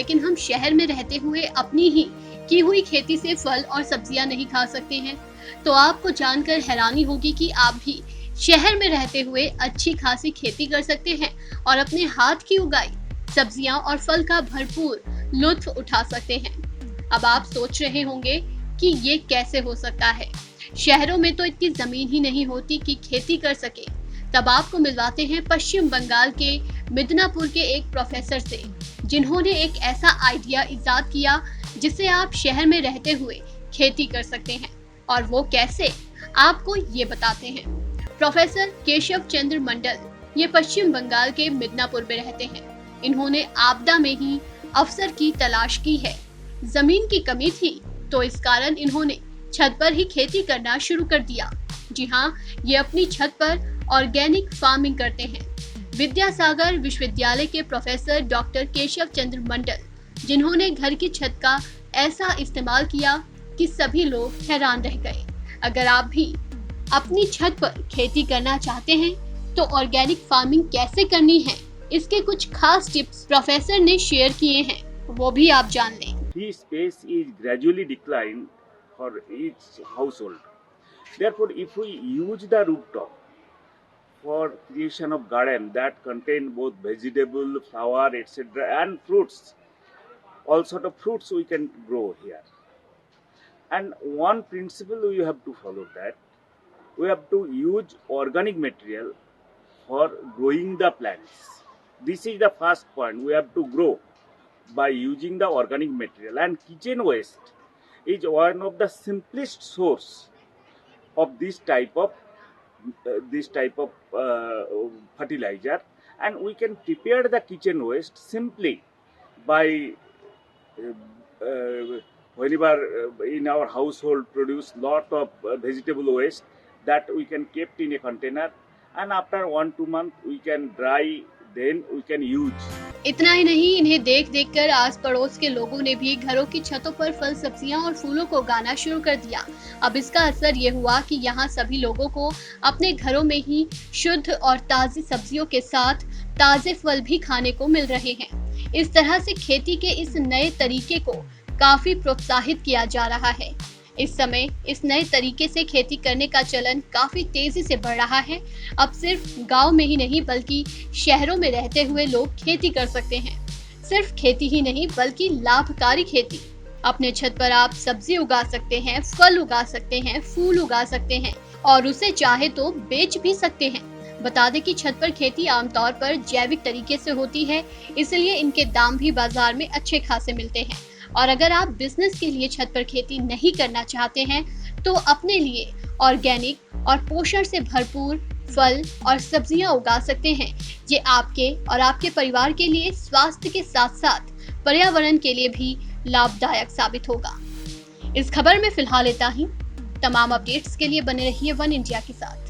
लेकिन हम शहर में रहते हुए अपनी ही की हुई खेती से फल और सब्जियां नहीं खा सकते हैं। तो आपको जानकर हैरानी होगी कि आप भी शहर में रहते हुए अच्छी खासी खेती कर सकते हैं और अपने हाथ की उगाई सब्जियां और फल का भरपूर लुत्फ उठा सकते हैं। अब आप सोच रहे होंगे कि ये कैसे हो सकता है, शहरों में तो इतनी जमीन ही नहीं होती कि खेती कर सके। तब आपको मिलवाते हैं पश्चिम बंगाल के मिदनापुर के एक प्रोफेसर से, जिन्होंने एक ऐसा आइडिया इजाद किया जिससे आप शहर में रहते हुए खेती कर सकते हैं। और वो कैसे, आपको ये बताते हैं। प्रोफेसर केशव चंद्र मंडल ये पश्चिम बंगाल के मिदनापुर में रहते हैं। इन्होंने आपदा में ही अवसर की तलाश की है। जमीन की कमी थी तो इस कारण इन्होंने छत पर ही खेती करना शुरू कर दिया। जी हाँ, ये अपनी छत पर ऑर्गेनिक फार्मिंग करते हैं। विद्यासागर विश्वविद्यालय के प्रोफेसर डॉक्टर केशव चंद्र मंडल, जिन्होंने घर की छत का ऐसा इस्तेमाल किया कि सभी लोग हैरान रह गए। अगर आप भी अपनी छत पर खेती करना चाहते हैं तो ऑर्गेनिक फार्मिंग कैसे करनी है, इसके कुछ खास टिप्स प्रोफेसर ने शेयर किए हैं, वो भी आप जान लें। Tree space is gradually decline for each household. Therefore, if we use the rooftop for creation of garden that contain both vegetable, flower, etc., and fruits, all sort of fruits we can grow here. And one principle we have to follow, that we have to use organic material for growing the plants. This is the first point. We have to grow by using the organic material, and kitchen waste is one of the simplest source of this type of fertilizer, and we can prepare the kitchen waste simply by whenever in our household produce lot of vegetable waste that we can kept in a container, and after 1-2 months we can dry, then we can use. इतना ही नहीं, इन्हें देख देख कर आस पड़ोस के लोगों ने भी घरों की छतों पर फल, सब्जियां और फूलों को उगाना शुरू कर दिया। अब इसका असर ये हुआ कि यहाँ सभी लोगों को अपने घरों में ही शुद्ध और ताज़ी सब्जियों के साथ ताजे फल भी खाने को मिल रहे हैं। इस तरह से खेती के इस नए तरीके को काफी प्रोत्साहित किया जा रहा है। इस समय इस नए तरीके से खेती करने का चलन काफी तेजी से बढ़ रहा है। अब सिर्फ गांव में ही नहीं बल्कि शहरों में रहते हुए लोग खेती कर सकते हैं। सिर्फ खेती ही नहीं बल्कि लाभकारी खेती। अपने छत पर आप सब्जी उगा सकते हैं, फल उगा सकते हैं, फूल उगा सकते हैं और उसे चाहे तो बेच भी सकते हैं। बता दें कि छत पर खेती आमतौर पर जैविक तरीके से होती है, इसलिए इनके दाम भी बाजार में अच्छे खासे मिलते हैं। और अगर आप बिजनेस के लिए छत पर खेती नहीं करना चाहते हैं तो अपने लिए ऑर्गेनिक और पोषण से भरपूर फल और सब्जियां उगा सकते हैं। ये आपके और आपके परिवार के लिए स्वास्थ्य के साथ साथ पर्यावरण के लिए भी लाभदायक साबित होगा। इस खबर में फिलहाल इतना ही। तमाम अपडेट्स के लिए बने रहिए वन इंडिया के साथ।